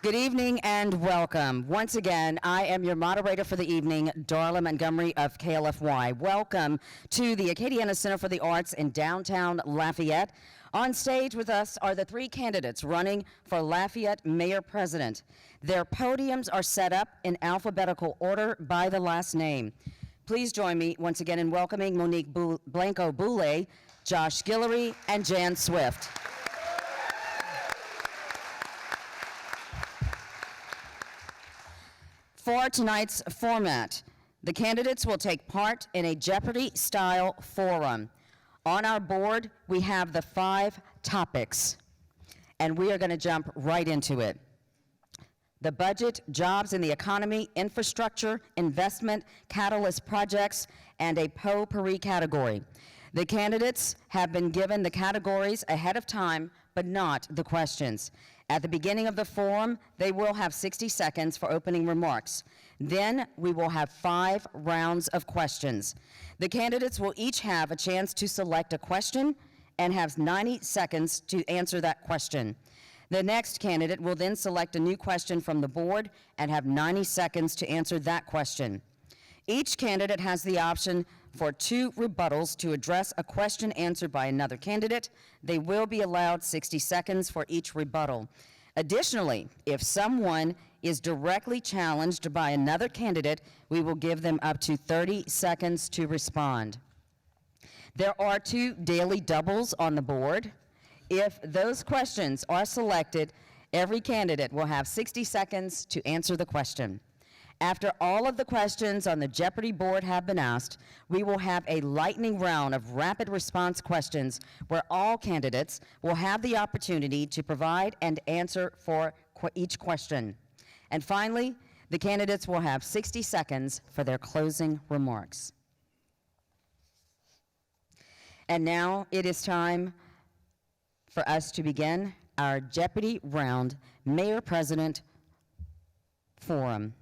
Good evening and welcome. Once again, I am your moderator for the evening, Darla Montgomery of KLFY. Welcome to the Acadiana Center for the Arts in downtown Lafayette. On stage with us are the three candidates running for Lafayette Mayor-President. Their podiums are set up in alphabetical order by the last name. Please join me once again in welcoming Monique Blanco-Boulay, Josh Guillory, and Jan Swift. For tonight's format, the candidates will take part in a Jeopardy-style forum. On our board, we have the 5 topics, and we are going to jump right into it. The budget, jobs in the economy, infrastructure, investment, catalyst projects, and a potpourri category. The candidates have been given the categories ahead of time, but not the questions. At the beginning of the forum, they will have 60 seconds for opening remarks. Then we will have 5 rounds of questions. The candidates will each have a chance to select a question and have 90 seconds to answer that question. The next candidate will then select a new question from the board and have 90 seconds to answer that question. Each candidate has the option for 2 rebuttals to address a question answered by another candidate. They will be allowed 60 seconds for each rebuttal. Additionally, if someone is directly challenged by another candidate, we will give them up to 30 seconds to respond. There are 2 daily doubles on the board. If those questions are selected, every candidate will have 60 seconds to answer the question. After all of the questions on the Jeopardy board have been asked, we will have a lightning round of rapid response questions where all candidates will have the opportunity to provide and answer for each question. And finally, the candidates will have 60 seconds for their closing remarks. And now it is time for us to begin our Jeopardy round Mayor-President Forum.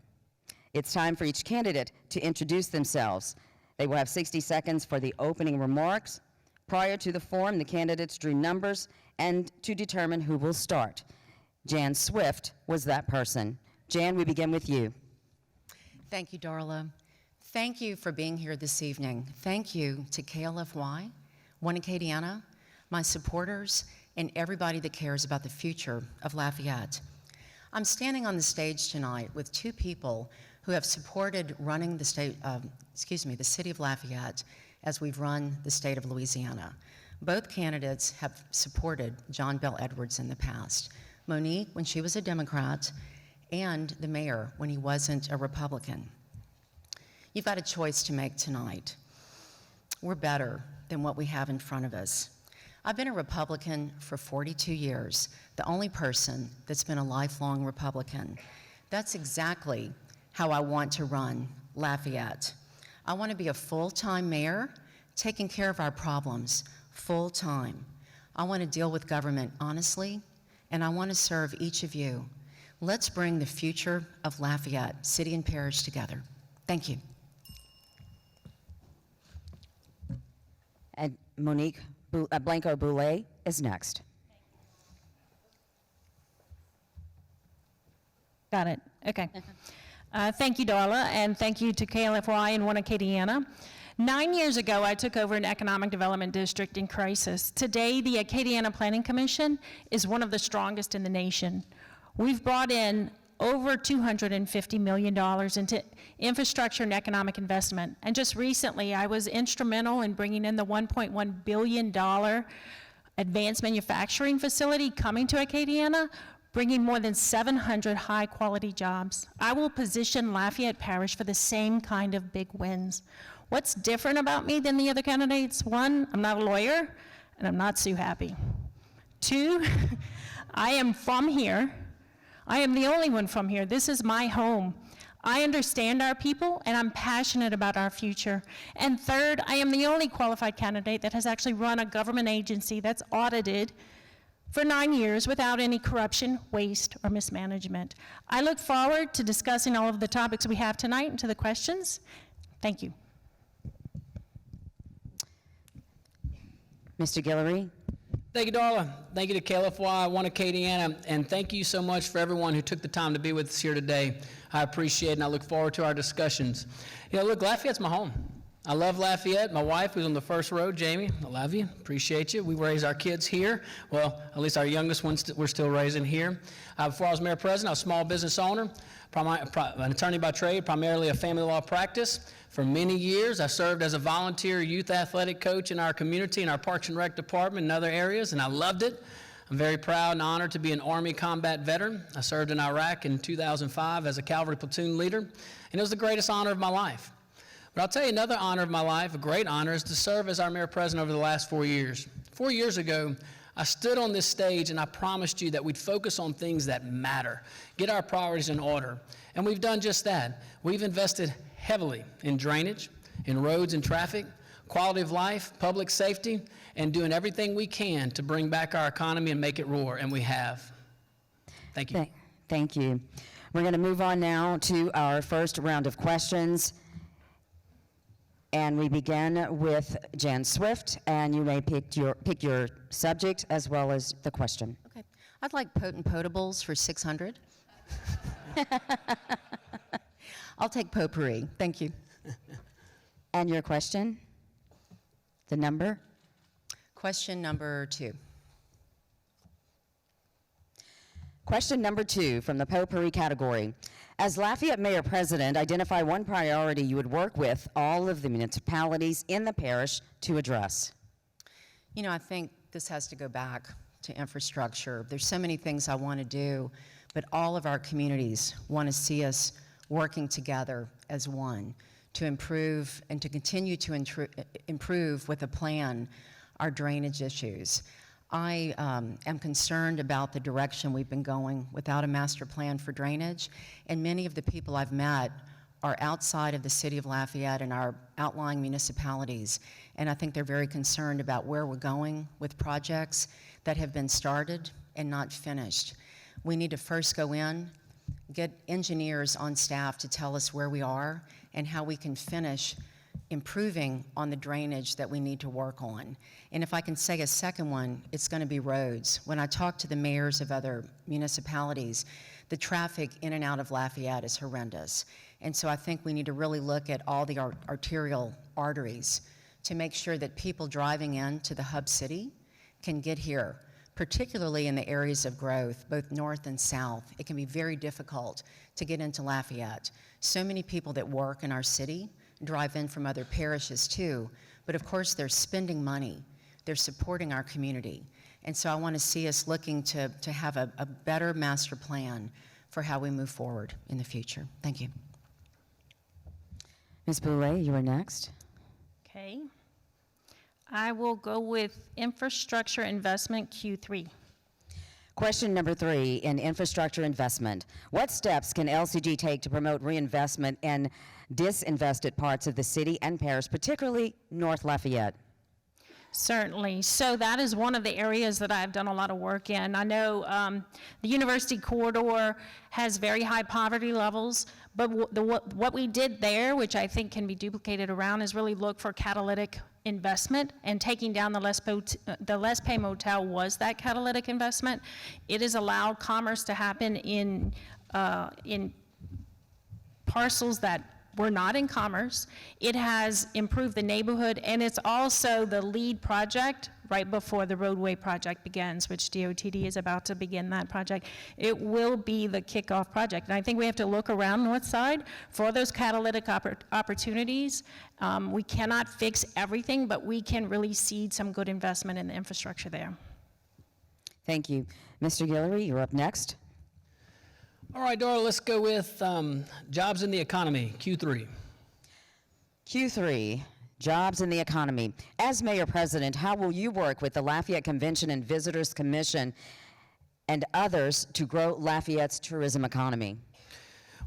It's time for each candidate to introduce themselves. They will have 60 seconds for the opening remarks. Prior to the forum, the candidates drew numbers and to determine who will start. Jan Swift was that person. Jan, we begin with you. Thank you, Darla. Thank you for being here this evening. Thank you to KLFY, One Acadiana, my supporters, and everybody that cares about the future of Lafayette. I'm standing on the stage tonight with 2 people who have supported running the city of Lafayette as we've run the state of Louisiana. Both candidates have supported John Bel Edwards in the past. Monique, when she was a Democrat, and the mayor when he wasn't a Republican. You've got a choice to make tonight. We're better than what we have in front of us. I've been a Republican for 42 years, the only person that's been a lifelong Republican. That's exactly how I want to run Lafayette. I want to be a full-time mayor, taking care of our problems full-time. I want to deal with government honestly, and I want to serve each of you. Let's bring the future of Lafayette, city and parish, together. Thank you. And Monique Blanco-Boulay is next. Got it. Okay. Thank you, Darla, and thank you to KLFY and One Acadiana. 9 years ago, I took over an economic development district in crisis. Today, the Acadiana Planning Commission is one of the strongest in the nation. We've brought in over $250 million into infrastructure and economic investment. And just recently, I was instrumental in bringing in the $1.1 billion advanced manufacturing facility coming to Acadiana, bringing more than 700 high-quality jobs. I will position Lafayette Parish for the same kind of big wins. What's different about me than the other candidates? 1, I'm not a lawyer, and I'm not Sue Happy. 2, I am from here. I am the only one from here. This is my home. I understand our people, and I'm passionate about our future. And 3rd, I am the only qualified candidate that has actually run a government agency that's audited for 9 years without any corruption, waste, or mismanagement. I look forward to discussing all of the topics we have tonight and to the questions. Thank you. Mr. Guillory. Thank you, Darla. Thank you to KLFY, One Acadiana, and thank you so much for everyone who took the time to be with us here today. I appreciate it, and I look forward to our discussions. You know, look, Lafayette's my home. I love Lafayette. My wife, who's on the first row, Jamie, I love you, appreciate you. We raise our kids here. Well, at least our youngest ones we're still raising here. Before I was mayor-president, I was a small business owner, an attorney by trade, primarily a family law practice. For many years, I served as a volunteer youth athletic coach in our community, in our Parks and Rec department and other areas, and I loved it. I'm very proud and honored to be an Army combat veteran. I served in Iraq in 2005 as a cavalry platoon leader, and it was the greatest honor of my life. But I'll tell you another honor of my life, a great honor, is to serve as our mayor-president over the last 4 years. 4 years ago, I stood on this stage and I promised you that we'd focus on things that matter, get our priorities in order. And we've done just that. We've invested heavily in drainage, in roads and traffic, quality of life, public safety, and doing everything we can to bring back our economy and make it roar, and we have. Thank you. Thank you. We're going to move on now to our first round of questions. And we begin with Jan Swift, and you may pick your subject as well as the question. Okay. I'd like potent potables for 600. I'll take potpourri. Thank you. And your question? The number? Question number 2. Question number 2 from the potpourri category. As Lafayette Mayor-President, identify one priority you would work with all of the municipalities in the parish to address. You know, I think this has to go back to infrastructure. There's so many things I want to do, but all of our communities want to see us working together as one to improve and to continue to improve with a plan our drainage issues. I am concerned about the direction we've been going without a master plan for drainage, and many of the people I've met are outside of the city of Lafayette and our outlying municipalities, and I think they're very concerned about where we're going with projects that have been started and not finished. We need to first go in, get engineers on staff to tell us where we are and how we can finish improving on the drainage that we need to work on. And if I can say a second one, it's going to be roads. When I talk to the mayors of other municipalities, the traffic in and out of Lafayette is horrendous. And so I think we need to really look at all the arterial arteries to make sure that people driving into the hub city can get here, particularly in the areas of growth, both north and south. It can be very difficult to get into Lafayette. So many people that work in our city drive in from other parishes too, but of course they're spending money, they're supporting our community. And so I want to see us looking to have a better master plan for how we move forward in the future. Thank you. Ms. Boulay, you are next. Okay. I will go with infrastructure investment Q3. Question number 3 in infrastructure investment. What steps can LCG take to promote reinvestment in disinvested parts of the city and parish, particularly North Lafayette? Certainly. So that is one of the areas that I've done a lot of work in. I know the University Corridor has very high poverty levels, but what we did there, which I think can be duplicated around, is really look for catalytic investment, and taking down the Les Pay Motel was that catalytic investment. It has allowed commerce to happen in parcels that were not in commerce. It has improved the neighborhood, and it's also the lead project right before the roadway project begins, which DOTD is about to begin that project. It will be the kickoff project, and I think we have to look around North Side for those catalytic opportunities. We cannot fix everything, but we can really seed some good investment in the infrastructure there. Thank you. Mr. Guillory, you're up next. All right, Darla, let's go with jobs in the economy, Q3. Q3, jobs in the economy. As Mayor-President, how will you work with the Lafayette Convention and Visitors Commission and others to grow Lafayette's tourism economy?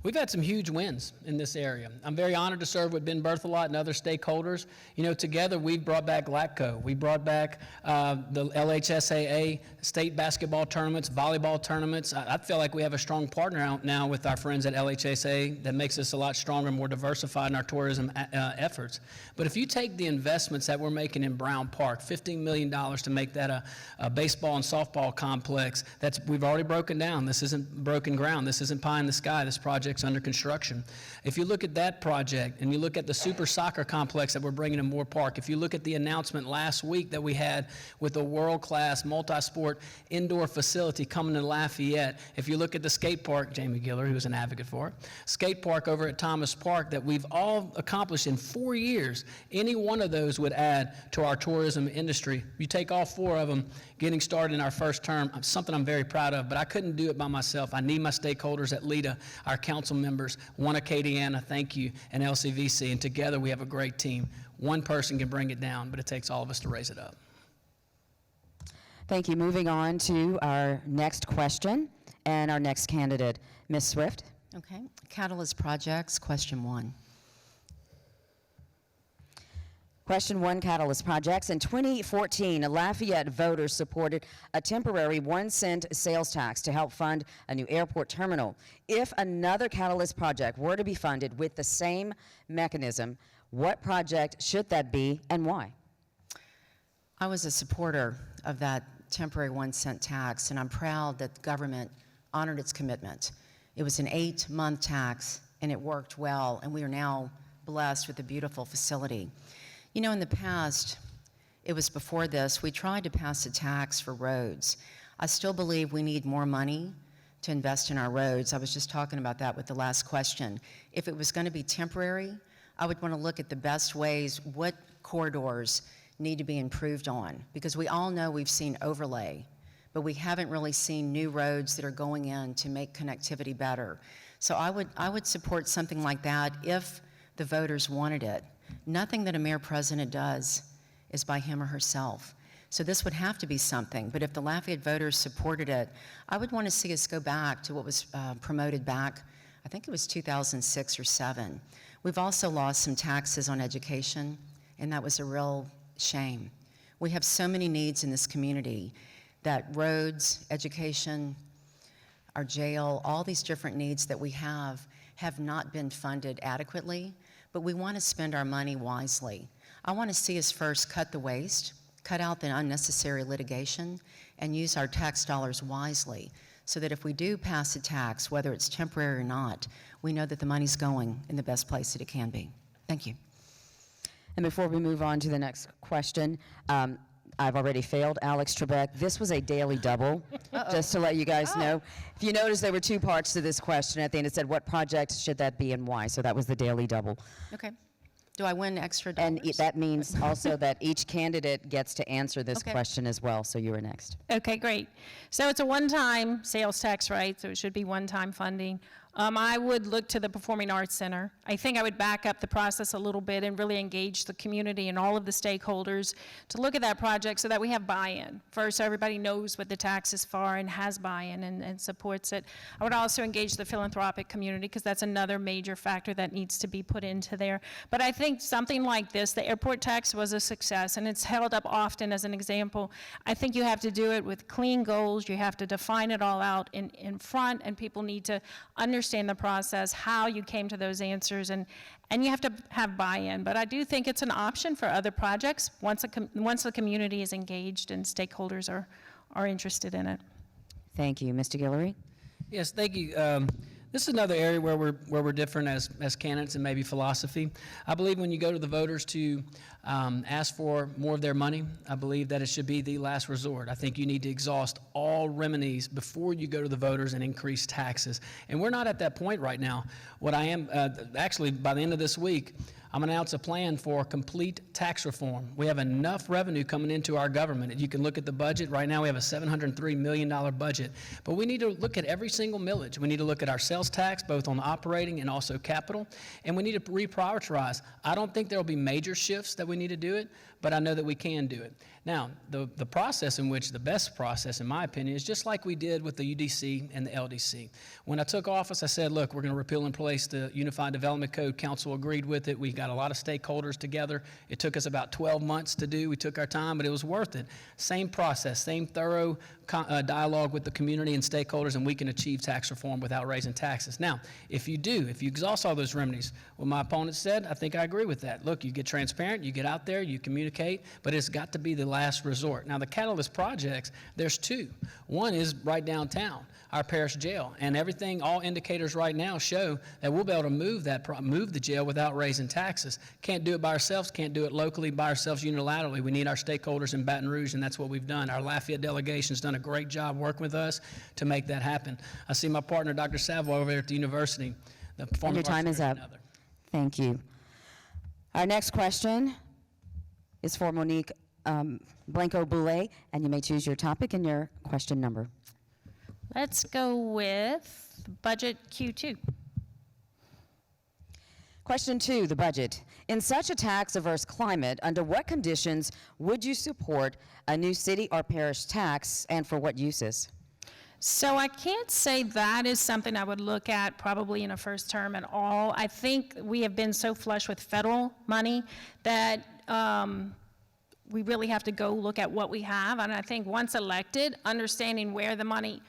We've had some huge wins in this area. I'm very honored to serve with Ben Berthelot and other stakeholders. You know, together we've brought back LATCO. We brought back the LHSAA state basketball tournaments, volleyball tournaments. I feel like we have a strong partner out now with our friends at LHSAA that makes us a lot stronger and more diversified in our tourism efforts. But if you take the investments that we're making in Brown Park, $15 million to make that a baseball and softball complex, we've already broken down. This isn't broken ground. This isn't pie in the sky. This project's under construction. If you look at that project and you look at the super soccer complex that we're bringing to Moore Park, if you look at the announcement last week that we had with a world-class multi-sport indoor facility coming to Lafayette, if you look at the skate park, Jamie Giller, who's an advocate for it, skate park over at Thomas Park that we've all accomplished in 4 years, any one of those would add to our tourism industry. You take all 4 of them getting started in our first term, something I'm very proud of, but I couldn't do it by myself. I need my stakeholders at LEDA, our council members, One Acadiana, thank you, and LCVC, and together we have a great team. One person can bring it down, but it takes all of us to raise it up. Thank you. Moving on to our next question and our next candidate, Ms. Swift. Okay. Catalyst projects, question 1. Question 1, Catalyst Projects. In 2014, Lafayette voters supported a temporary 1-cent sales tax to help fund a new airport terminal. If another Catalyst project were to be funded with the same mechanism, what project should that be and why? I was a supporter of that temporary 1-cent tax, and I'm proud that the government honored its commitment. It was an 8-month tax, and it worked well, and we are now blessed with a beautiful facility. You know, in the past, it was before this, we tried to pass a tax for roads. I still believe we need more money to invest in our roads. I was just talking about that with the last question. If it was going to be temporary, I would want to look at the best ways, what corridors need to be improved on, because we all know we've seen overlay, but we haven't really seen new roads that are going in to make connectivity better. So I would support something like that if the voters wanted it. Nothing that a mayor-president does is by him or herself. So this would have to be something, but if the Lafayette voters supported it, I would want to see us go back to what was promoted back, I think it was 2006 or 7. We've also lost some taxes on education, and that was a real shame. We have so many needs in this community that roads, education, our jail, all these different needs that we have not been funded adequately, but we want to spend our money wisely. I want to see us first cut the waste, cut out the unnecessary litigation, and use our tax dollars wisely so that if we do pass a tax, whether it's temporary or not, we know that the money's going in the best place that it can be. Thank you. And before we move on to the next question, I've already failed Alex Trebek. This was a daily double, just to let you guys know. If you notice, there were 2 parts to this question. At the end, it said, what project should that be and why? So that was the daily double. Okay. Do I win extra dollars? And that means also that each candidate gets to answer this Okay. question as well. So you are next. Okay, great. So it's a one-time sales tax, right? So it should be one-time funding. I would look to the Performing Arts Center. I think I would back up the process a little bit and really engage the community and all of the stakeholders to look at that project so that we have buy-in. First, so everybody knows what the tax is for and has buy-in and supports it. I would also engage the philanthropic community because that's another major factor that needs to be put into there. But I think something like this, the airport tax was a success and it's held up often as an example. I think you have to do it with clean goals. You have to define it all out in front, and people need to understand the process, how you came to those answers, and you have to have buy-in. But I do think it's an option for other projects once the community is engaged and stakeholders are interested in it. Thank you. Mr. Guillory? Yes, thank you. This is another area where we're different as candidates and maybe philosophy. I believe when you go to the voters to ask for more of their money, I believe that it should be the last resort. I think you need to exhaust all remedies before you go to the voters and increase taxes. And we're not at that point right now. What I am, actually by the end of this week, I'm going to announce a plan for complete tax reform. We have enough revenue coming into our government. You can look at the budget. Right now we have a $703 million budget. But we need to look at every single millage. We need to look at our sales tax, both on operating and also capital. And we need to reprioritize. I don't think there will be major shifts that we need to do it, but I know that we can do it. Now, the process in which, the best process, in my opinion, is just like we did with the UDC and the LDC. When I took office, I said, look, we're going to repeal and replace the Unified Development Code. Council agreed with it. We got a lot of stakeholders together. It took us about 12 months to do. We took our time, but it was worth it. Same process, same thorough dialogue with the community and stakeholders, and we can achieve tax reform without raising taxes. Now, if you exhaust all those remedies, what my opponent said, I think I agree with that. Look, you get transparent, you get out there, you communicate, but it's got to be the last resort. Now, the catalyst projects, there's two. One is right downtown, our parish jail, and everything, all indicators right now show that we'll be able to move the jail without raising taxes. Can't do it by ourselves, can't do it locally by ourselves unilaterally. We need our stakeholders in Baton Rouge, and that's what we've done. Our Lafayette delegation's done a great job working with us to make that happen. I see my partner, Dr. Savoy, over there at the university. Your time is up. Thank you. Our next question is for Monique Blanco-Boulay, and you may choose your topic and your question number. Let's go with budget Q2. Question 2, the budget. In such a tax-averse climate, under what conditions would you support a new city or parish tax, and for what uses? So I can't say that is something I would look at probably in a first term at all. I think we have been so flush with federal money that we really have to go look at what we have. And I think once elected, understanding where the money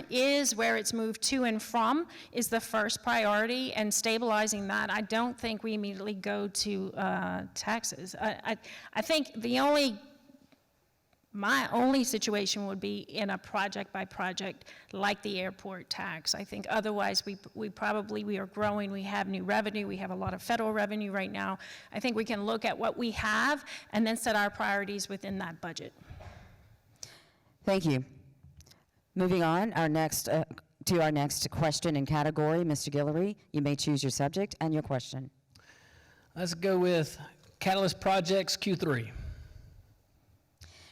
is, where it's moved to and from, is the first priority, and stabilizing that. I don't think we immediately go to taxes. I think my only situation would be in a project by project like the airport tax. I think otherwise we are growing, we have new revenue, we have a lot of federal revenue right now. I think we can look at what we have and then set our priorities within that budget. Thank you. Moving on, to our next question and category, Mr. Guillory, you may choose your subject and your question. Let's go with Catalyst Projects Q3.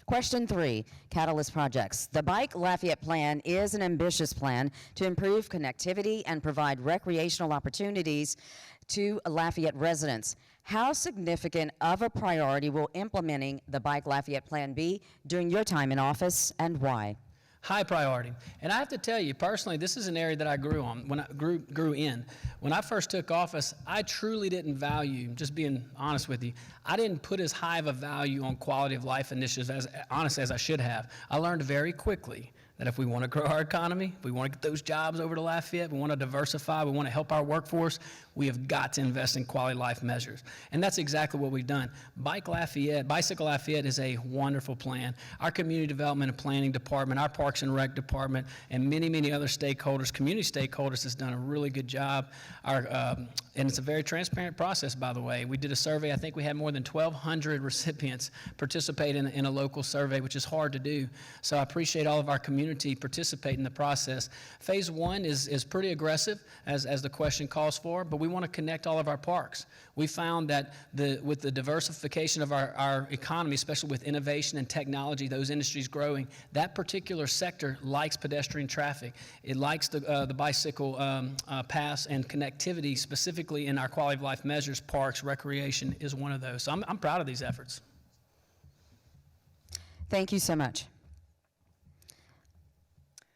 Question 3, Catalyst Projects. The Bike Lafayette Plan is an ambitious plan to improve connectivity and provide recreational opportunities to Lafayette residents. How significant of a priority will implementing the Bike Lafayette Plan be during your time in office, and why? High priority. And I have to tell you, personally, this is an area that I grew in. When I first took office, I truly didn't value, just being honest with you, I didn't put as high of a value on quality of life initiatives as honest as I should have. I learned very quickly that if we want to grow our economy, if we want to get those jobs over to Lafayette, we want to diversify, we want to help our workforce, we have got to invest in quality life measures. And that's exactly what we've done. Bicycle Lafayette is a wonderful plan. Our community development and planning department, our parks and rec department, and many, many other stakeholders, community stakeholders, has done a really good job. And it's a very transparent process, by the way. We did a survey. I think we had more than 1,200 recipients participate in a local survey, which is hard to do. So I appreciate all of our community participating in the process. Phase 1 is pretty aggressive, as the question calls for, but we want to connect all of our parks. We found that with the diversification of our economy, especially with innovation and technology, those industries growing, that particular sector likes pedestrian traffic. It likes the bicycle paths and connectivity, specifically in our quality of life measures. Parks, recreation is one of those. So I'm proud of these efforts. Thank you so much.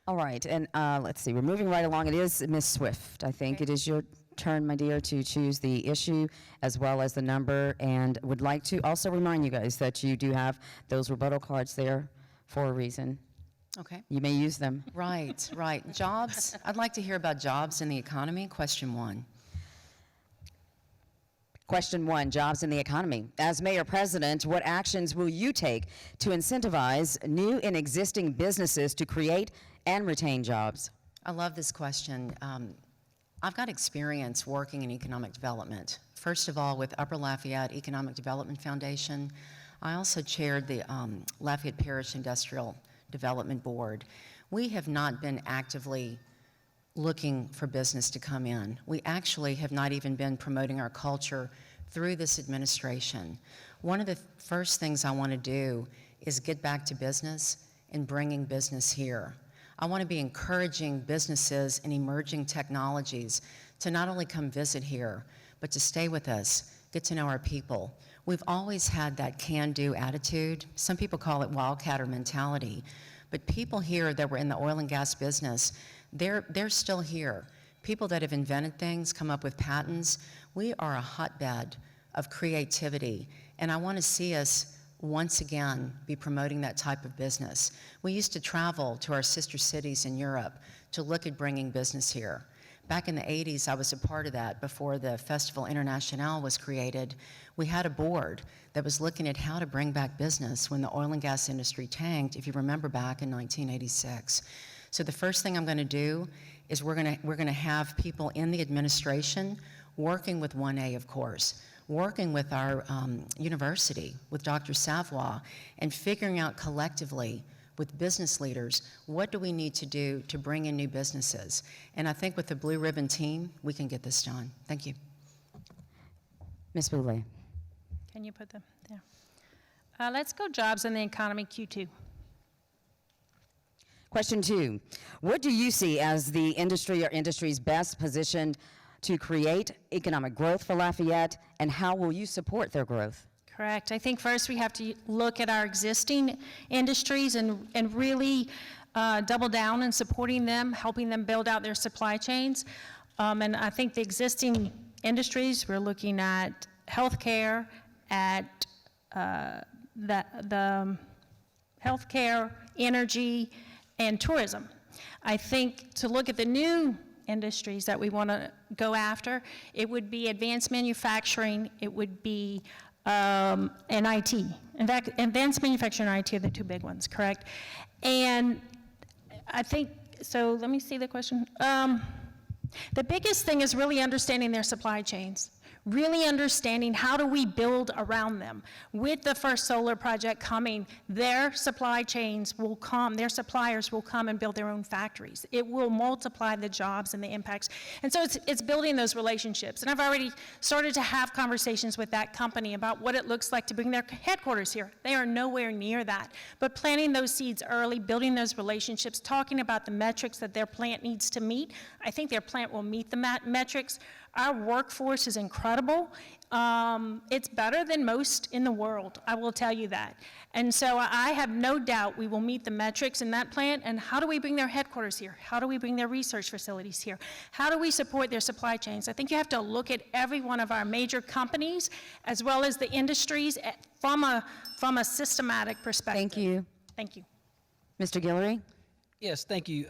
All right, and let's see, we're moving right along. It is Ms. Swift. I think it is your turn, my dear, to choose the issue as well as the number, and would like to also remind you guys that you do have those rebuttal cards there for a reason. Okay. You may use them. Right. Jobs. I'd like to hear about jobs in the economy. Question 1. Question 1, jobs in the economy. As Mayor-President, what actions will you take to incentivize new and existing businesses to create and retain jobs? I love this question. I've got experience working in economic development. First of all, with Upper Lafayette Economic Development Foundation. I also chaired the Lafayette Parish Industrial Development Board. We have not been actively looking for business to come in. We actually have not even been promoting our culture through this administration. One of the first things I want to do is get back to business and bringing business here. I want to be encouraging businesses and emerging technologies to not only come visit here, but to stay with us, get to know our people. We've always had that can-do attitude. Some people call it wildcatter mentality. But people here that were in the oil and gas business, they're still here. People that have invented things, come up with patents. We are a hotbed of creativity, and I want to see us once again be promoting that type of business. We used to travel to our sister cities in Europe to look at bringing business here. Back in the 80s, I was a part of that before the Festival International was created. We had a board that was looking at how to bring back business when the oil and gas industry tanked, if you remember back in 1986. So the first thing I'm going to do is we're going to have people in the administration working with 1A, of course, working with our university, with Dr. Savoy, and figuring out collectively with business leaders, what do we need to do to bring in new businesses? And I think with the Blue Ribbon team, we can get this done. Thank you. Ms. Boulay. Can you put them there? Let's go jobs in the economy, Q2. Question 2. What do you see as the industry or industries best positioned to create economic growth for Lafayette, and how will you support their growth? Correct. I think first we have to look at our existing industries and really double down in supporting them, helping them build out their supply chains. And I think the existing industries, we're looking at healthcare, at the healthcare, energy, and tourism. I think to look at the new industries that we want to go after, it would be advanced manufacturing, it would be and IT. In fact, advanced manufacturing and IT are the two big ones, correct? And I think, so let me see the question. The biggest thing is really understanding their supply chains. Really understanding how do we build around them. With the first solar project coming, their supply chains will come, their suppliers will come and build their own factories. It will multiply the jobs and the impacts. And so it's building those relationships. And I've already started to have conversations with that company about what it looks like to bring their headquarters here. They are nowhere near that. But planting those seeds early, building those relationships, talking about the metrics that their plant needs to meet. I think their plant will meet the metrics. Our workforce is incredible. It's better than most in the world, I will tell you that. And so I have no doubt we will meet the metrics in that plant. And how do we bring their headquarters here? How do we bring their research facilities here? How do we support their supply chains? I think you have to look at every one of our major companies as well as the industries from a systematic perspective. Thank you. Thank you. Mr. Guillory? Yes, thank you.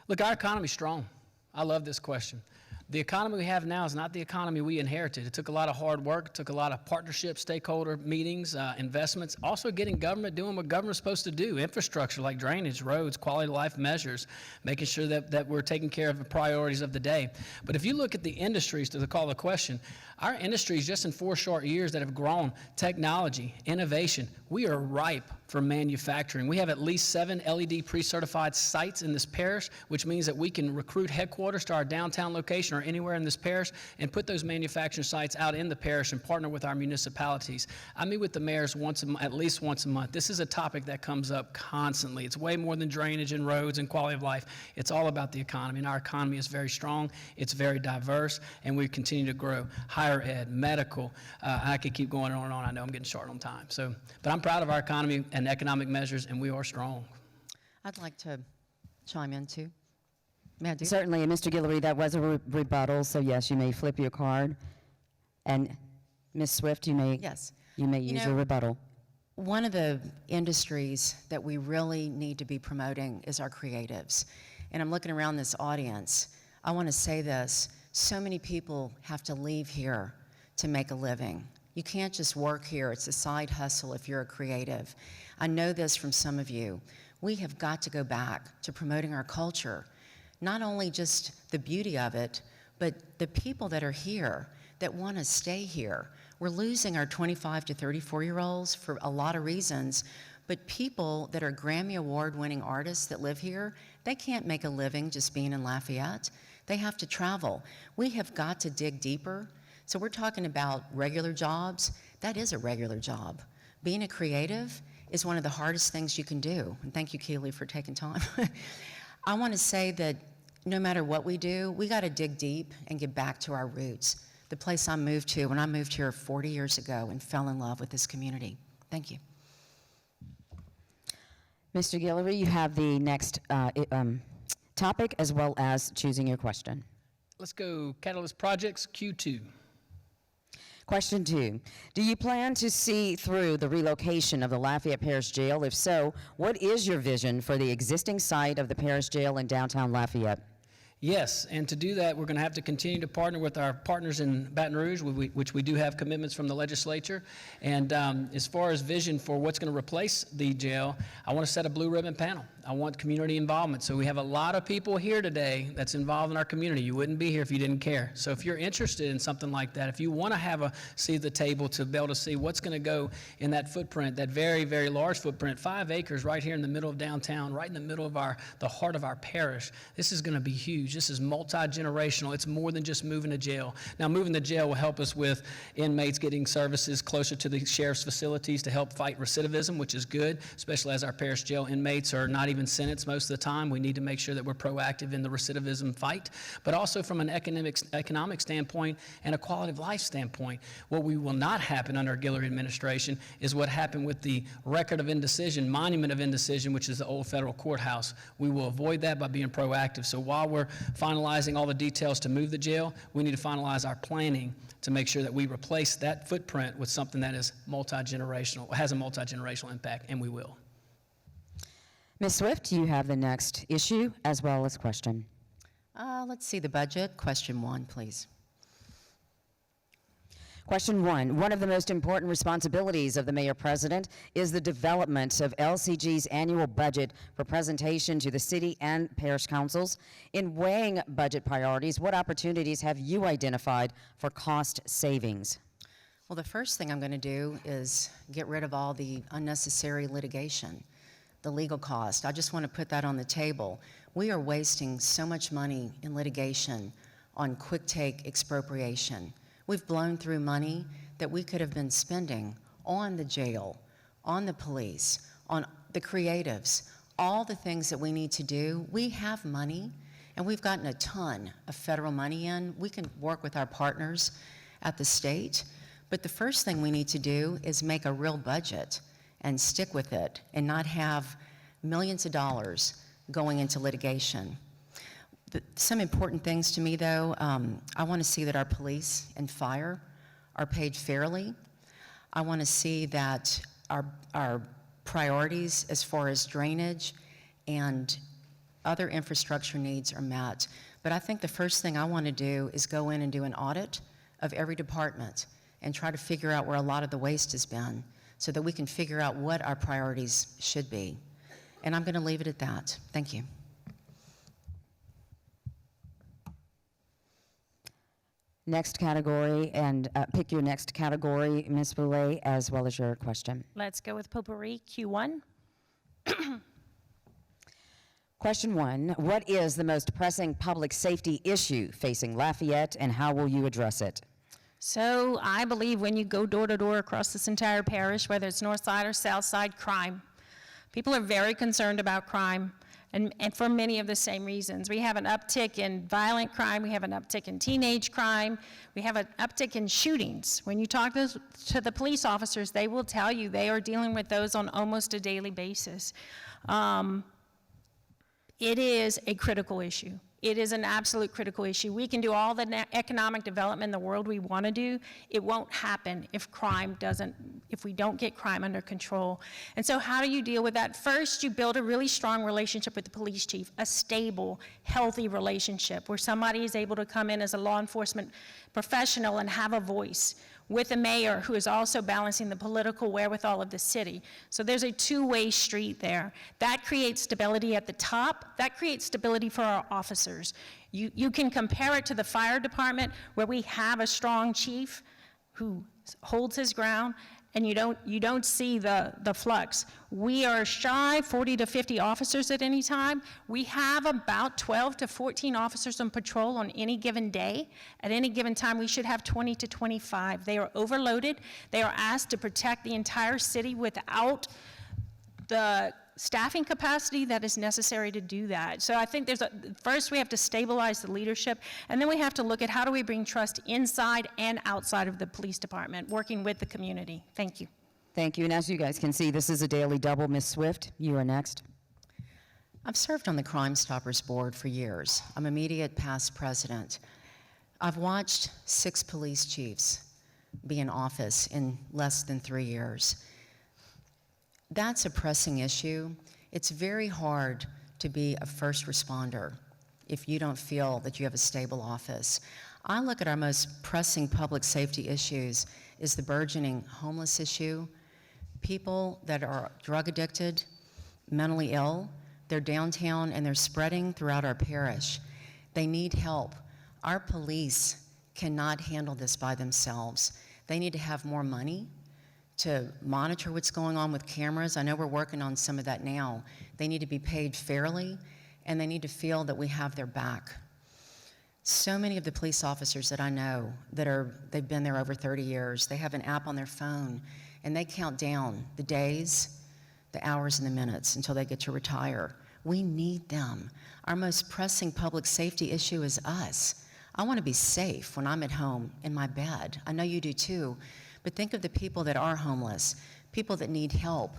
Look, our economy's strong. I love this question. The economy we have now is not the economy we inherited. It took a lot of hard work, it took a lot of partnership, stakeholder meetings, investments, also getting government doing what government's supposed to do, infrastructure like drainage, roads, quality of life measures, making sure that we're taking care of the priorities of the day. But if you look at the industries, to call the question, our industries just in 4 short years that have grown, technology, innovation, we are ripe for manufacturing. We have at least 7 LED pre-certified sites in this parish, which means that we can recruit headquarters to our downtown location or anywhere in this parish and put those manufacturing sites out in the parish and partner with our municipalities. I meet with the mayors at least once a month. This is a topic that comes up constantly. It's way more than drainage and roads and quality of life. It's all about the economy, and our economy is very strong, it's very diverse, and we continue to grow. Higher ed, medical, I could keep going on and on. I know I'm getting short on time. But I'm proud of our economy and economic measures, and we are strong. I'd like to chime in too. May I do? Certainly, and Mr. Guillory, that was a rebuttal, so yes, you may flip your card. And Ms. Swift, you may Yes. use your rebuttal. One of the industries that we really need to be promoting is our creatives. And I'm looking around this audience. I want to say this. So many people have to leave here to make a living. You can't just work here. It's a side hustle if you're a creative. I know this from some of you. We have got to go back to promoting our culture. Not only just the beauty of it, but the people that are here that want to stay here. We're losing our 25 to 34-year-olds for a lot of reasons, but people that are Grammy Award-winning artists that live here, they can't make a living just being in Lafayette. They have to travel. We have got to dig deeper. So we're talking about regular jobs. That is a regular job. Being a creative is one of the hardest things you can do. And thank you, Keely, for taking time. I want to say that no matter what we do, we got to dig deep and get back to our roots. the place I moved to when I moved here 40 years ago and fell in love with this community. Thank you. Mr. Guillory, you have the next topic as well as choosing your question. Let's go Catalyst Projects, Q2. Question 2, do you plan to see through the relocation of the Lafayette Parish Jail? If so, what is your vision for the existing site of the Parish Jail in downtown Lafayette? Yes, and to do that, we're going to have to continue to partner with our partners in Baton Rouge, which we do have commitments from the legislature. And as far as vision for what's going to replace the jail, I want to set a blue ribbon panel. I want community involvement. So we have a lot of people here today that's involved in our community. You wouldn't be here if you didn't care. So if you're interested in something like that, if you want to have a seat at the table to be able to see what's going to go in that footprint, that very, very large footprint, 5 acres right here in the middle of downtown, right in the middle of the heart of our parish, this is going to be huge. This is multi-generational. It's more than just moving a jail. Now, moving the jail will help us with inmates getting services closer to the sheriff's facilities to help fight recidivism, which is good, especially as our parish jail inmates are not even sentenced most of the time. We need to make sure that we're proactive in the recidivism fight, but also from an economic standpoint and a quality of life standpoint. What we will not happen under our Guillory administration is what happened with the record of indecision, monument of indecision, which is the old federal courthouse. We will avoid that by being proactive. So while we're finalizing all the details to move the jail, we need to finalize our planning to make sure that we replace that footprint with something that is multi-generational, has a multi-generational impact, and we will. Ms. Swift, you have the next issue as well as question. Let's see the budget. Question 1, please. Question 1, one of the most important responsibilities of the Mayor-President is the development of LCG's annual budget for presentation to the city and parish councils. In weighing budget priorities, what opportunities have you identified for cost savings? Well, the first thing I'm going to do is get rid of all the unnecessary litigation, the legal cost. I just want to put that on the table. We are wasting so much money in litigation on quick take expropriation. We've blown through money that we could have been spending on the jail, on the police, on the creatives, all the things that we need to do. We have money, and we've gotten a ton of federal money in. We can work with our partners at the state, but the first thing we need to do is make a real budget and stick with it and not have millions of dollars going into litigation. Some important things to me, though, I want to see that our police and fire are paid fairly. I want to see that our priorities as far as drainage and other infrastructure needs are met. But I think the first thing I want to do is go in and do an audit of every department and try to figure out where a lot of the waste has been so that we can figure out what our priorities should be. And I'm going to leave it at that. Thank you. Next category, and pick your next category, Ms. Boulay, as well as your question. Let's go with potpourri, Q1. Question 1, what is the most pressing public safety issue facing Lafayette, and how will you address it? So I believe when you go door to door across this entire parish, whether it's north side or south side, crime. People are very concerned about crime, and for many of the same reasons. We have an uptick in violent crime, we have an uptick in teenage crime, we have an uptick in shootings. When you talk to the police officers, they will tell you they are dealing with those on almost a daily basis. It is a critical issue. It is an absolute critical issue. We can do all the economic development in the world we want to do. It won't happen if we don't get crime under control. And so how do you deal with that? First, you build a really strong relationship with the police chief, a stable, healthy relationship where somebody is able to come in as a law enforcement professional and have a voice, with a mayor who is also balancing the political wherewithal of the city. So there's a two-way street there. That creates stability at the top. That creates stability for our officers. You can compare it to the fire department, where we have a strong chief who holds his ground, and you don't see the flux. We are shy 40 to 50 officers at any time. We have about 12 to 14 officers on patrol on any given day. At any given time, we should have 20 to 25. They are overloaded. They are asked to protect the entire city without the staffing capacity that is necessary to do that. So I think first we have to stabilize the leadership, and then we have to look at how do we bring trust inside and outside of the police department, working with the community. Thank you. Thank you. And as you guys can see, this is a daily double. Ms. Swift, you are next. I've served on the Crime Stoppers Board for years. I'm immediate past president. I've watched 6 police chiefs be in office in less than 3 years. That's a pressing issue. It's very hard to be a first responder if you don't feel that you have a stable office. I look at our most pressing public safety issues is the burgeoning homeless issue. People that are drug addicted, mentally ill, they're downtown and they're spreading throughout our parish. They need help. Our police cannot handle this by themselves. They need to have more money to monitor what's going on with cameras. I know we're working on some of that now. They need to be paid fairly, and they need to feel that we have their back. So many of the police officers that I know they've been there over 30 years, they have an app on their phone, and they count down the days, the hours, and the minutes until they get to retire. We need them. Our most pressing public safety issue is us. I want to be safe when I'm at home in my bed. I know you do too. But think of the people that are homeless, people that need help.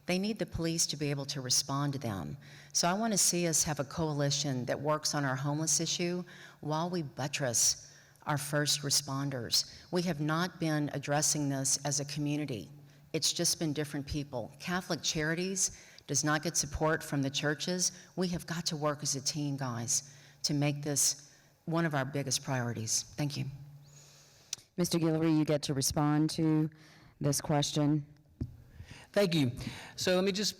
They need the police to be able to respond to them. So I want to see us have a coalition that works on our homeless issue while we buttress our first responders. We have not been addressing this as a community. It's just been different people. Catholic Charities does not get support from the churches. We have got to work as a team, guys, to make this one of our biggest priorities. Thank you. Mr. Guillory, you get to respond to this question. Thank you. So let me just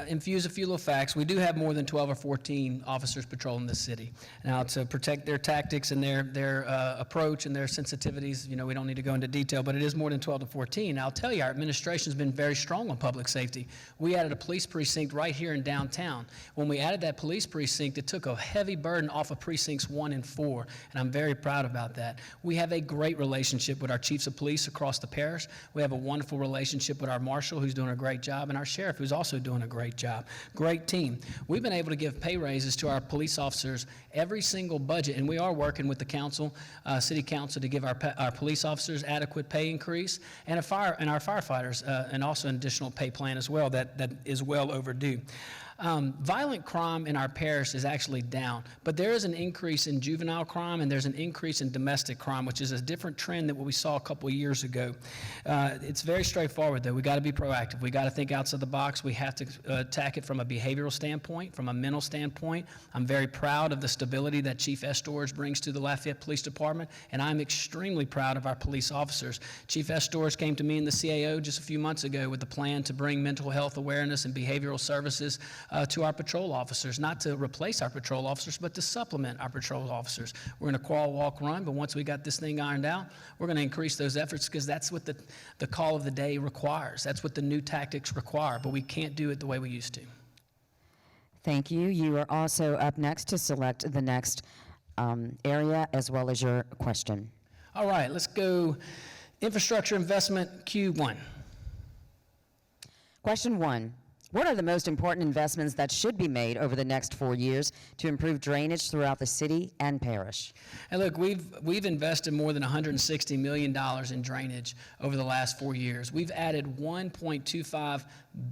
infuse a few little facts. We do have more than 12 or 14 officers patrolling this city. Now, to protect their tactics and their approach and their sensitivities, we don't need to go into detail, but it is more than 12 to 14. Now, I'll tell you, our administration has been very strong on public safety. We added a police precinct right here in downtown. When we added that police precinct, it took a heavy burden off of precincts 1 and 4, and I'm very proud about that. We have a great relationship with our chiefs of police across the parish. We have a wonderful relationship with our marshal, who's doing a great job, and our sheriff, who's also doing a great job. Great team. We've been able to give pay raises to our police officers every single budget, and we are working with the council, city council, to give our police officers adequate pay increase, and our firefighters, and also an additional pay plan as well that is well overdue. Violent crime in our parish is actually down, but there is an increase in juvenile crime and there's an increase in domestic crime, which is a different trend than what we saw a couple of years ago. It's very straightforward, though. We got to be proactive. We got to think outside the box. We have to attack it from a behavioral standpoint, from a mental standpoint. I'm very proud of the stability that Chief Estorage brings to the Lafayette Police Department, and I'm extremely proud of our police officers. Chief Estorage came to me in the CAO just a few months ago with a plan to bring mental health awareness and behavioral services to our patrol officers, not to replace our patrol officers, but to supplement our patrol officers. We're going to crawl, walk, run, but once we got this thing ironed out, we're going to increase those efforts because that's what the call of the day requires. That's what the new tactics require, but we can't do it the way we used to. Thank you. You are also up next to select the next area as well as your question. All right, let's go infrastructure investment Q1. Question 1. What are the most important investments that should be made over the next 4 years to improve drainage throughout the city and parish? And look, we've invested more than $160 million in drainage over the last 4 years. We've added 1.25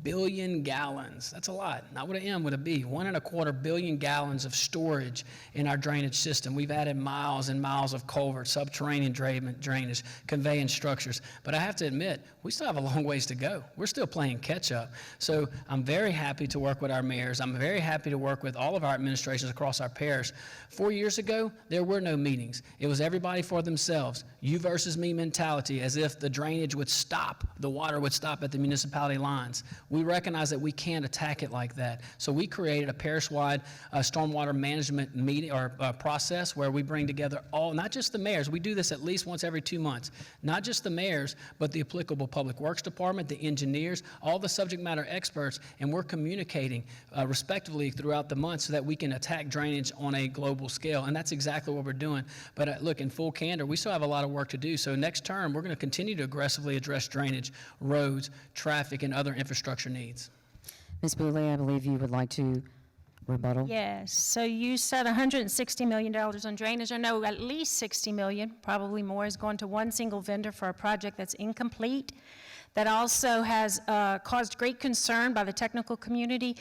billion gallons. That's a lot. Not with an M, with a B. 1.25 billion gallons of storage in our drainage system. We've added miles and miles of culverts, subterranean drainage, conveyance structures. But I have to admit, we still have a long ways to go. We're still playing catch up. So I'm very happy to work with our mayors. I'm very happy to work with all of our administrations across our parish. 4 years ago, there were no meetings. It was everybody for themselves. You versus me mentality, as if the drainage would stop, the water would stop at the municipality lines. We recognize that we can't attack it like that. So we created a parish-wide stormwater management meeting or process where we bring together all, not just the mayors. We do this at least once every 2 months. Not just the mayors, but the applicable public works department, the engineers, all the subject matter experts, and we're communicating respectively throughout the month so that we can attack drainage on a global scale. And that's exactly what we're doing. But look, in full candor, we still have a lot of work to do. So next term, we're going to continue to aggressively address drainage, roads, traffic, and other infrastructure needs. Ms. Boulay, I believe you would like to rebuttal? Yes, so you said $160 million on drainage. I know at least $60 million, probably more, is going to one single vendor for a project that's incomplete, that also has caused great concern by the technical community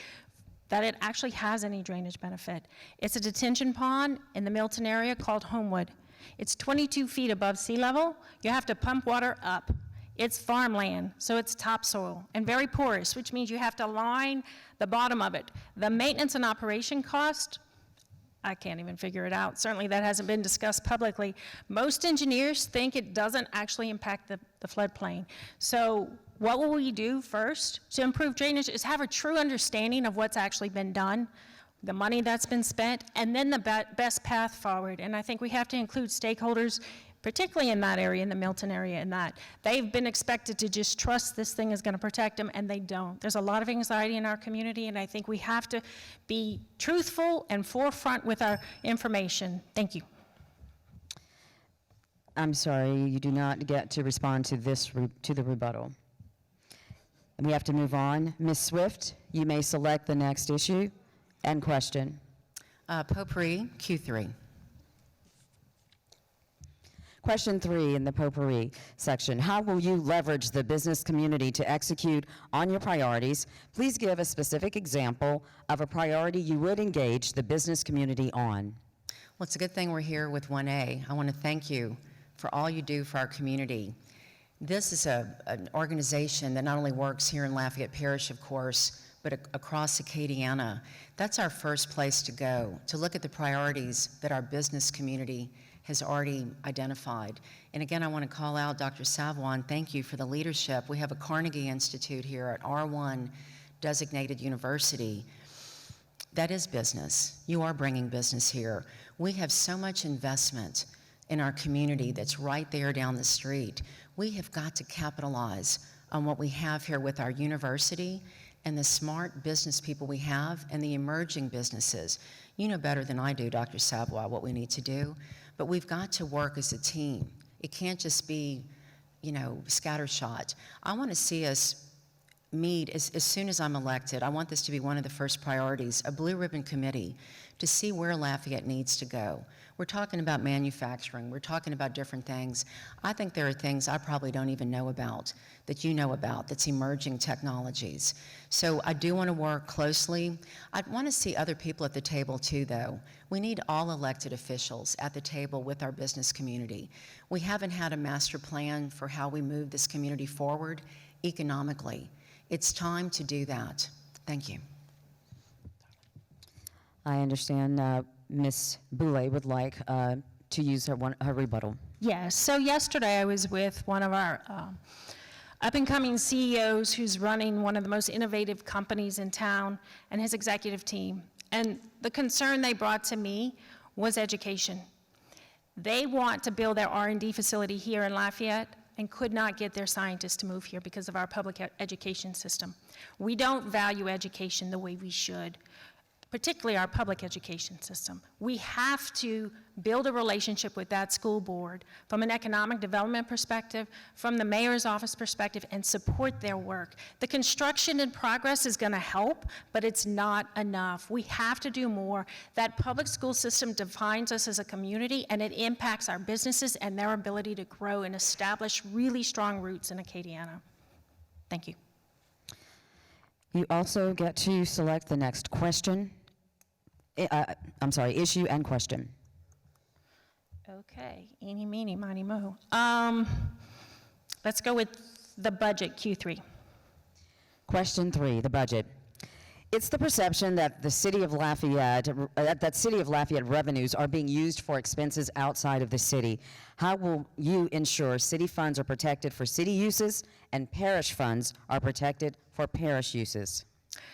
that it actually has any drainage benefit. It's a detention pond in the Milton area called Homewood. It's 22 feet above sea level. You have to pump water up. It's farmland, so it's topsoil and very porous, which means you have to line the bottom of it. The maintenance and operation cost, I can't even figure it out. Certainly that hasn't been discussed publicly. Most engineers think it doesn't actually impact the floodplain. So what will we do first to improve drainage is have a true understanding of what's actually been done, the money that's been spent, and then the best path forward. And I think we have to include stakeholders, particularly in that area, in the Milton area, in that they've been expected to just trust this thing is going to protect them, and they don't. There's a lot of anxiety in our community, and I think we have to be truthful and forefront with our information. Thank you. I'm sorry, you do not get to respond to this, to the rebuttal. We have to move on. Ms. Swift, you may select the next issue and question. Potpourri, Q3. Question 3 in the potpourri section. How will you leverage the business community to execute on your priorities? Please give a specific example of a priority you would engage the business community on. Well, it's a good thing we're here with 1A. I want to thank you for all you do for our community. This is an organization that not only works here in Lafayette Parish, of course, but across Acadiana. That's our first place to go, to look at the priorities that our business community has already identified. And again, I want to call out Dr. Savoie, thank you for the leadership. We have a Carnegie Institute here at R1 designated university. That is business. You are bringing business here. We have so much investment in our community that's right there down the street. We have got to capitalize on what we have here with our university and the smart business people we have and the emerging businesses. You know better than I do, Dr. Savoie, what we need to do, but we've got to work as a team. It can't just be, scattershot. I want to see us meet as soon as I'm elected. I want this to be one of the first priorities, a blue ribbon committee to see where Lafayette needs to go. We're talking about manufacturing. We're talking about different things. I think there are things I probably don't even know about that you know about, that's emerging technologies. So I do want to work closely. I want to see other people at the table too, though. We need all elected officials at the table with our business community. We haven't had a master plan for how we move this community forward economically. It's time to do that. Thank you. I understand Ms. Boulay would like to use her rebuttal. Yes, so yesterday I was with one of our up-and-coming CEOs who's running one of the most innovative companies in town and his executive team. And the concern they brought to me was education. They want to build their R&D facility here in Lafayette and could not get their scientists to move here because of our public education system. We don't value education the way we should, particularly our public education system. We have to build a relationship with that school board from an economic development perspective, from the mayor's office perspective, and support their work. The construction in progress is going to help, but it's not enough. We have to do more. That public school system defines us as a community, and it impacts our businesses and their ability to grow and establish really strong roots in Acadiana. Thank you. You also get to select the next question. Issue and question. Okay, eeny, meeny, miny, moe. Let's go with the budget, Q3. Question 3, the budget. It's the perception that the City of Lafayette, revenues are being used for expenses outside of the city. How will you ensure city funds are protected for city uses and parish funds are protected for parish uses?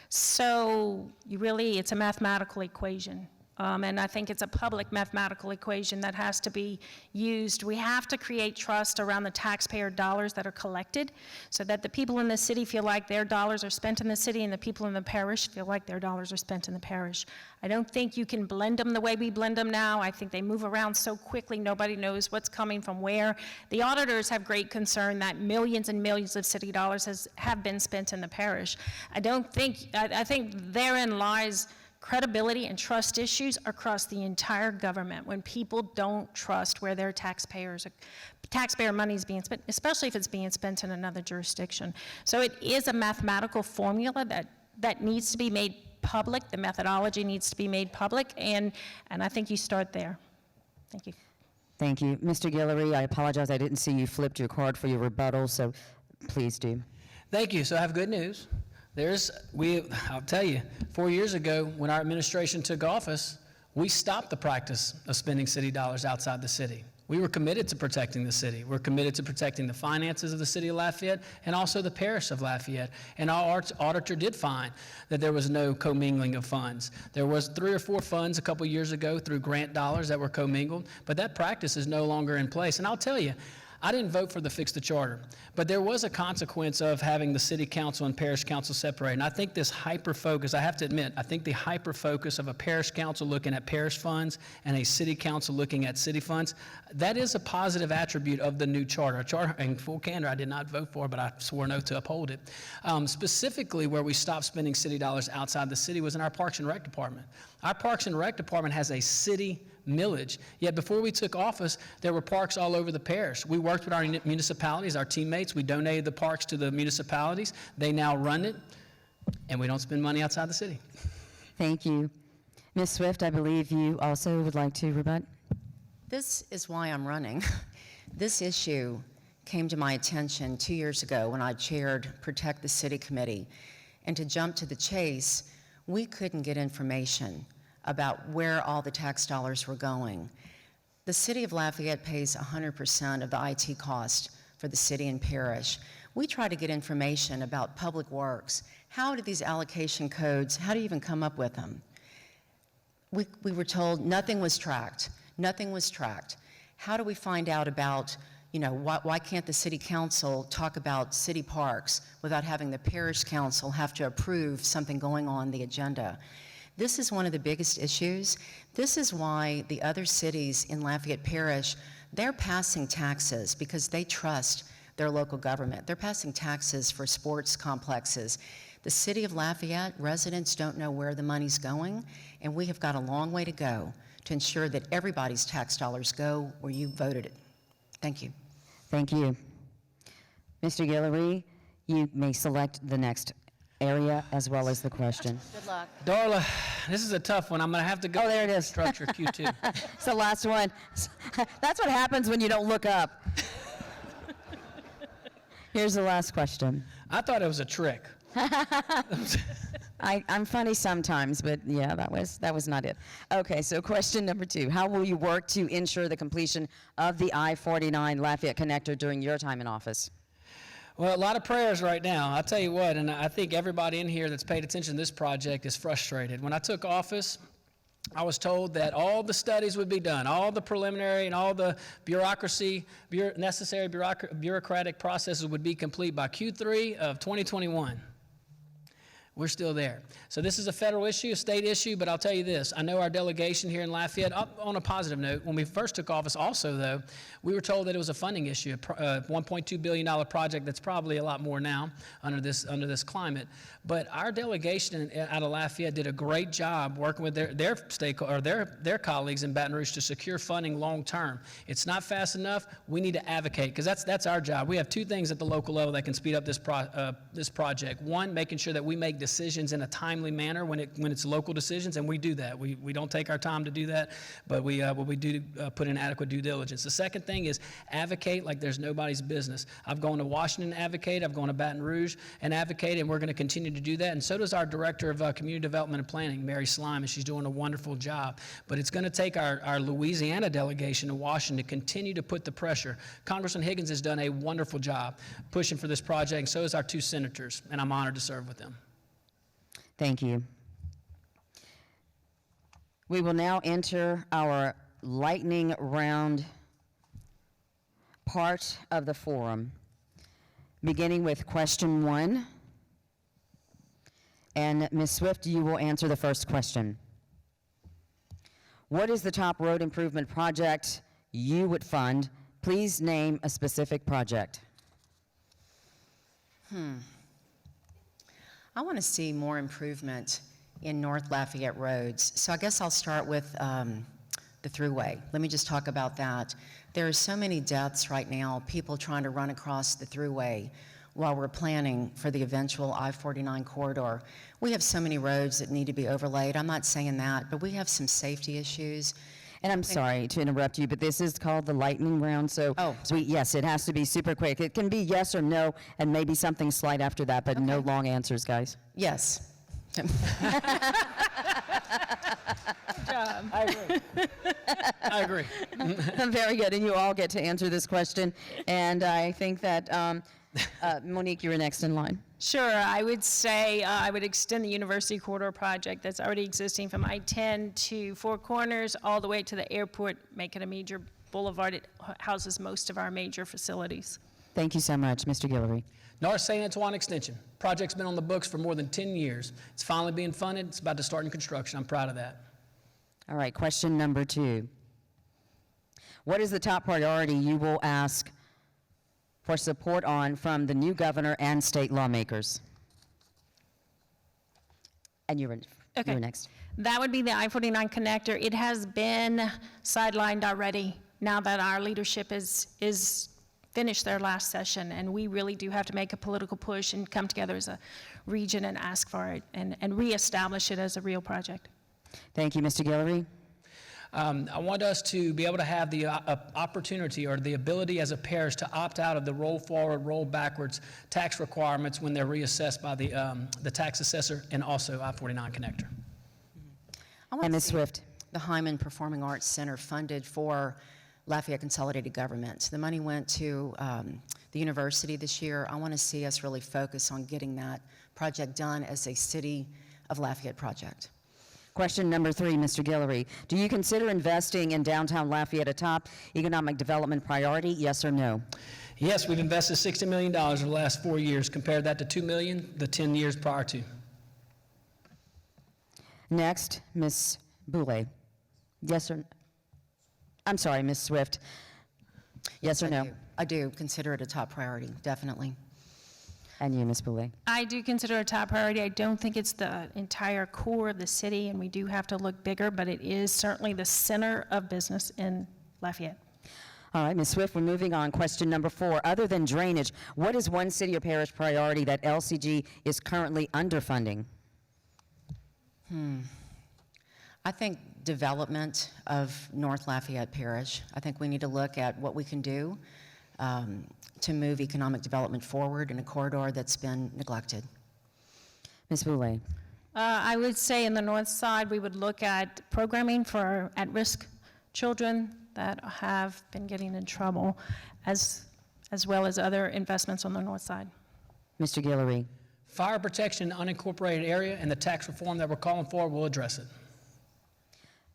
So it's a mathematical equation. And I think it's a public mathematical equation that has to be used. We have to create trust around the taxpayer dollars that are collected so that the people in the city feel like their dollars are spent in the city and the people in the parish feel like their dollars are spent in the parish. I don't think you can blend them the way we blend them now. I think they move around so quickly, nobody knows what's coming from where. The auditors have great concern that millions and millions of city dollars have been spent in the parish. I think therein lies credibility and trust issues across the entire government when people don't trust where their taxpayer money is being spent, especially if it's being spent in another jurisdiction. So it is a mathematical formula that needs to be made public. The methodology needs to be made public, and I think you start there. Thank you. Thank you. Mr. Guillory, I apologize, I didn't see you flipped your card for your rebuttal, so please do. Thank you. So I have good news. I'll tell you, 4 years ago when our administration took office, we stopped the practice of spending city dollars outside the city. We were committed to protecting the city. We're committed to protecting the finances of the city of Lafayette and also the parish of Lafayette. And our auditor did find that there was no commingling of funds. There was 3 or 4 funds a couple years ago through grant dollars that were commingled, but that practice is no longer in place. And I'll tell you, I didn't vote for the Fix the Charter, but there was a consequence of having the city council and parish council separated. And I think this hyper-focus, I have to admit, I think the hyper-focus of a parish council looking at parish funds and a city council looking at city funds, that is a positive attribute of the new charter. A charter, in full candor, I did not vote for, but I swore an oath to uphold it. Specifically, where we stopped spending city dollars outside the city was in our Parks and Rec department. Our Parks and Rec department has a city millage. Yet before we took office, there were parks all over the parish. We worked with our municipalities, our teammates. We donated the parks to the municipalities. They now run it, and we don't spend money outside the city. Thank you. Ms. Swift, I believe you also would like to rebut. This is why I'm running. This issue came to my attention 2 years ago when I chaired Protect the City Committee. And to jump to the chase, we couldn't get information about where all the tax dollars were going. The city of Lafayette pays 100% of the IT cost for the city and parish. We try to get information about public works. How do these allocation codes, how do you even come up with them? We were told nothing was tracked. Nothing was tracked. How do we find out about, why can't the city council talk about city parks without having the parish council have to approve something going on the agenda? This is one of the biggest issues. This is why the other cities in Lafayette Parish, they're passing taxes because they trust their local government. They're passing taxes for sports complexes. The city of Lafayette, residents don't know where the money's going, and we have got a long way to go to ensure that everybody's tax dollars go where you voted it. Thank you. Thank you. Mr. Guillory, you may select the next area as well as the question. Good luck. Darla, this is a tough one. I'm going to have to go. Oh, there it is. Structure Q2. It's the last one. That's what happens when you don't look up. Here's the last question. I thought it was a trick. I'm funny sometimes, but yeah, that was not it. Okay, so question number 2. How will you work to ensure the completion of the I-49 Lafayette connector during your time in office? Well, a lot of prayers right now. I'll tell you what, and I think everybody in here that's paid attention to this project is frustrated. When I took office, I was told that all the studies would be done, all the preliminary and all the necessary bureaucratic processes would be complete by Q3 of 2021. We're still there. So this is a federal issue, a state issue, but I'll tell you this. I know our delegation here in Lafayette, on a positive note, when we first took office also, though, we were told that it was a funding issue, a $1.2 billion project that's probably a lot more now under this climate. But our delegation out of Lafayette did a great job working with their colleagues in Baton Rouge to secure funding long term. It's not fast enough. We need to advocate, because that's our job. We have 2 things at the local level that can speed up this project. One, making sure that we make decisions in a timely manner when it's local decisions, and we do that. We don't take our time to do that, but we do put in adequate due diligence. The second thing is advocate like there's nobody's business. I've gone to Washington and advocate. I've gone to Baton Rouge and advocate, and we're going to continue to do that. And so does our Director of Community Development and Planning, Mary Slime, and she's doing a wonderful job. But it's going to take our Louisiana delegation to Washington to continue to put the pressure. Congressman Higgins has done a wonderful job pushing for this project, and so has our 2 senators, and I'm honored to serve with them. Thank you. We will now enter our lightning round part of the forum, beginning with question 1. And Ms. Swift, you will answer the first question. What is the top road improvement project you would fund? Please name a specific project. I want to see more improvement in North Lafayette roads. So I guess I'll start with the thruway. Let me just talk about that. There are so many deaths right now, people trying to run across the thruway while we're planning for the eventual I-49 corridor. We have so many roads that need to be overlaid. I'm not saying that, but we have some safety issues. And I'm sorry to interrupt you, but this is called the lightning round, so yes, it has to be super quick. It can be yes or no, and maybe something slight after that, but no long answers, guys. Yes. I agree. Very good, and you all get to answer this question. And I think that, Monique, you were next in line. Sure, I would say I would extend the University Corridor project that's already existing from I-10 to Four Corners all the way to the airport, make it a major boulevard. It houses most of our major facilities. Thank you so much, Mr. Guillory. North St. Antoine Extension. Project's been on the books for more than 10 years. It's finally being funded. It's about to start in construction. I'm proud of that. All right, question number 2. What is the top priority you will ask for support on from the new governor and state lawmakers? And you were next. That would be the I-49 connector. It has been sidelined already now that our leadership is finished their last session, and we really do have to make a political push and come together as a region and ask for it and reestablish it as a real project. Thank you, Mr. Guillory. I want us to be able to have the opportunity or the ability as a parish to opt out of the roll forward, roll backwards tax requirements when they're reassessed by the tax assessor and also I-49 connector. And Ms. Swift. The Hyman Performing Arts Center funded for Lafayette Consolidated Government. The money went to the university this year. I want to see us really focus on getting that project done as a City of Lafayette project. Question number 3, Mr. Guillory. Do you consider investing in downtown Lafayette a top economic development priority, yes or no? Yes, we've invested $60 million in the last 4 years. Compare that to $2 million the 10 years prior to. Next, Ms. Boulay. Yes or no? I'm sorry, Ms. Swift. Yes or no? I do consider it a top priority, definitely. And you, Ms. Boulay. I do consider it a top priority. I don't think it's the entire core of the city, and we do have to look bigger, but it is certainly the center of business in Lafayette. All right, Ms. Swift, we're moving on. Question number 4. Other than drainage, what is one city or parish priority that LCG is currently underfunding? I think development of North Lafayette Parish. I think we need to look at what we can do to move economic development forward in a corridor that's been neglected. Ms. Boulay. I would say in the north side, we would look at programming for at-risk children that have been getting in trouble, as well as other investments on the north side. Mr. Guillory. Fire protection in unincorporated area and the tax reform that we're calling for will address it.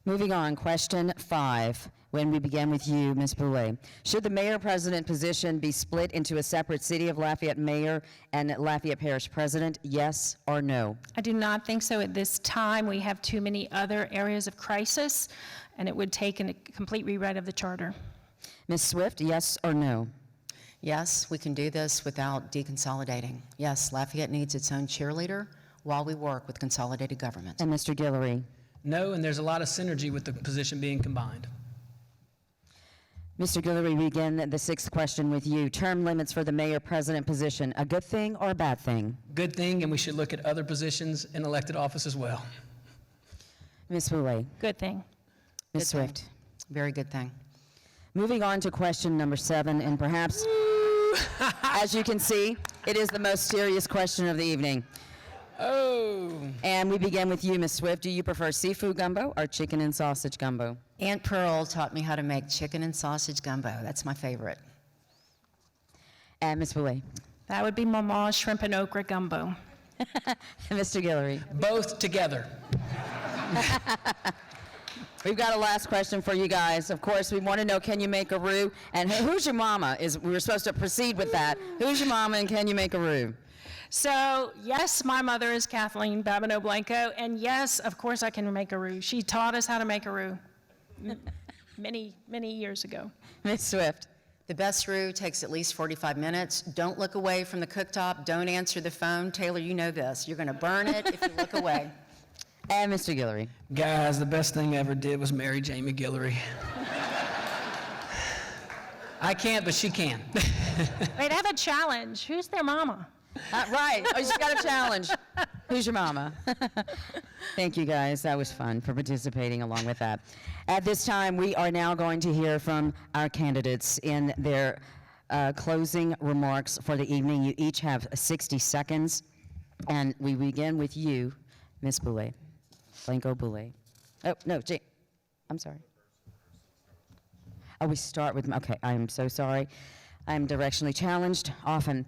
Moving on, question 5. When we begin with you, Ms. Boulay. Should the mayor-president position be split into a separate City of Lafayette mayor and Lafayette Parish president, yes or no? I do not think so at this time. We have too many other areas of crisis, and it would take a complete rewrite of the charter. Ms. Swift, yes or no? Yes, we can do this without deconsolidating. Yes, Lafayette needs its own cheerleader while we work with consolidated government. And Mr. Guillory. No, and there's a lot of synergy with the position being combined. Mr. Guillory, we begin the 6th question with you. Term limits for the mayor-president position, a good thing or a bad thing? Good thing, and we should look at other positions in elected office as well. Ms. Boulay. Good thing. Ms. Swift. Very good thing. Moving on to question number 7, and perhaps, as you can see, it is the most serious question of the evening. Oh. And we begin with you, Ms. Swift. Do you prefer seafood gumbo or chicken and sausage gumbo? Aunt Pearl taught me how to make chicken and sausage gumbo. That's my favorite. And Ms. Boulay. That would be Mama's shrimp and okra gumbo. Mr. Guillory. Both together. We've got a last question for you guys. Of course, we want to know, can you make a roux? And who's your mama? We were supposed to proceed with that. Who's your mama and can you make a roux? So, yes, my mother is Kathleen Babineau Blanco, and yes, of course I can make a roux. She taught us how to make a roux many, many years ago. Ms. Swift. The best roux takes at least 45 minutes. Don't look away from the cooktop. Don't answer the phone. Taylor, you know this. You're going to burn it if you look away. And Mr. Guillory. Guys, the best thing I ever did was marry Jamie Guillory. I can't, but she can. Wait, I have a challenge. Who's their mama? Right. Oh, she's got a challenge. Who's your mama? Thank you, guys. That was fun for participating along with that. At this time, we are now going to hear from our candidates in their closing remarks for the evening. You each have 60 seconds. And we begin with you, Ms. Boulay. Blanco Boulay. Oh, no, I'm sorry. Oh, we start with, okay, I am so sorry. I'm directionally challenged often.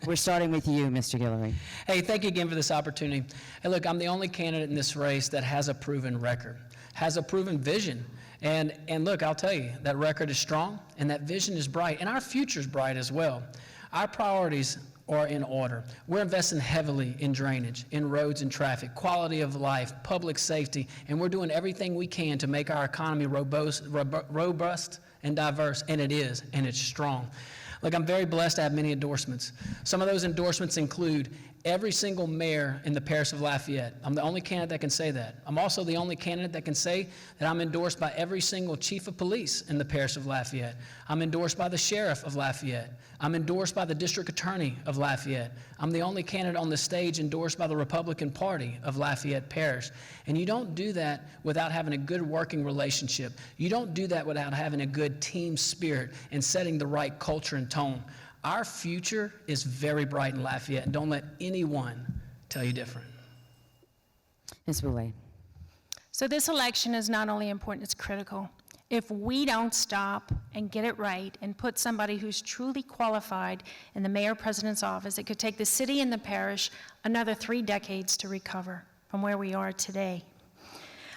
We're starting with you, Mr. Guillory. Hey, thank you again for this opportunity. Hey, look, I'm the only candidate in this race that has a proven record, has a proven vision. And look, I'll tell you, that record is strong, and that vision is bright, and our future is bright as well. Our priorities are in order. We're investing heavily in drainage, in roads and traffic, quality of life, public safety, and we're doing everything we can to make our economy robust and diverse, and it is, and it's strong. Look, I'm very blessed to have many endorsements. Some of those endorsements include every single mayor in the parish of Lafayette. I'm the only candidate that can say that. I'm also the only candidate that can say that I'm endorsed by every single chief of police in the parish of Lafayette. I'm endorsed by the sheriff of Lafayette. I'm endorsed by the district attorney of Lafayette. I'm the only candidate on the stage endorsed by the Republican Party of Lafayette Parish. And you don't do that without having a good working relationship. You don't do that without having a good team spirit and setting the right culture and tone. Our future is very bright in Lafayette, and don't let anyone tell you different. Ms. Boulay. So this election is not only important, it's critical. If we don't stop and get it right and put somebody who's truly qualified in the mayor-president's office, it could take the city and the parish another 3 decades to recover from where we are today.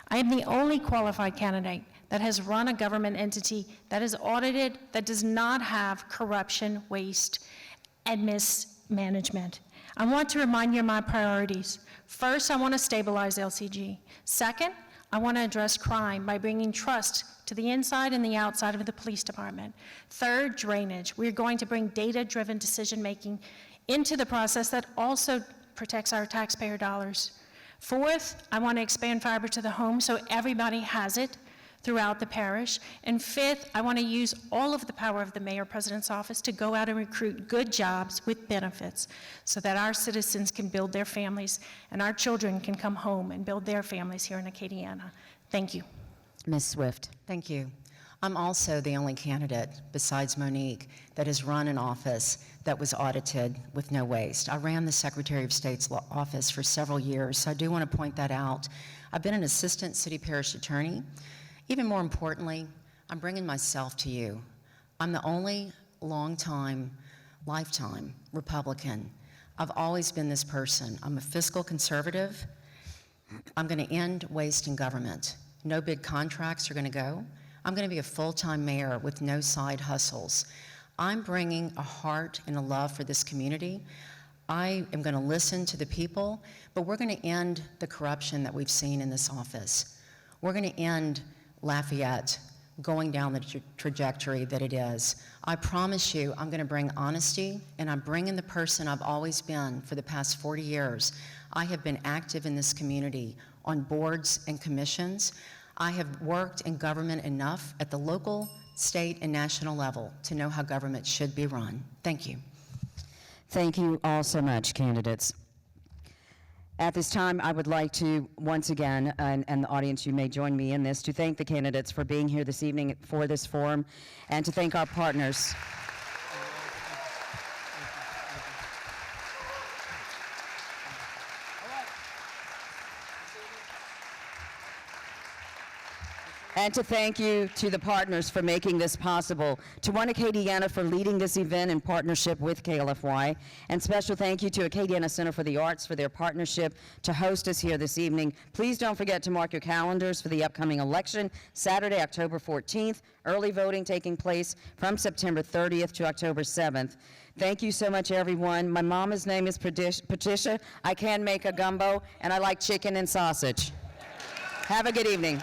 I am the only qualified candidate that has run a government entity that is audited, that does not have corruption, waste, and mismanagement. I want to remind you of my priorities. First, I want to stabilize LCG. Second, I want to address crime by bringing trust to the inside and the outside of the police department. Third, drainage. We're going to bring data-driven decision-making into the process that also protects our taxpayer dollars. Fourth, I want to expand fiber to the home so everybody has it throughout the parish. And fifth, I want to use all of the power of the mayor-president's office to go out and recruit good jobs with benefits so that our citizens can build their families and our children can come home and build their families here in Acadiana. Thank you. Ms. Swift. Thank you. I'm also the only candidate, besides Monique, that has run an office that was audited with no waste. I ran the Secretary of State's office for several years, so I do want to point that out. I've been an assistant city parish attorney. Even more importantly, I'm bringing myself to you. I'm the only lifetime Republican. I've always been this person. I'm a fiscal conservative. I'm going to end waste in government. No big contracts are going to go. I'm going to be a full-time mayor with no side hustles. I'm bringing a heart and a love for this community. I am going to listen to the people, but we're going to end the corruption that we've seen in this office. We're going to end Lafayette going down the trajectory that it is. I promise you, I'm going to bring honesty, and I'm bringing the person I've always been for the past 40 years. I have been active in this community on boards and commissions. I have worked in government enough at the local, state, and national level to know how government should be run. Thank you. Thank you all so much, candidates. At this time, I would like to, once again, and the audience, you may join me in this, to thank the candidates for being here this evening for this forum, and to thank our partners. And to thank you to the partners for making this possible, to One Acadiana for leading this event in partnership with KLFY, and special thank you to Acadiana Center for the Arts for their partnership to host us here this evening. Please don't forget to mark your calendars for the upcoming election, Saturday, October 14th, early voting taking place from September 30th to October 7th. Thank you so much, everyone. My mama's name is Patricia. I can make a gumbo, and I like chicken and sausage. Have a good evening.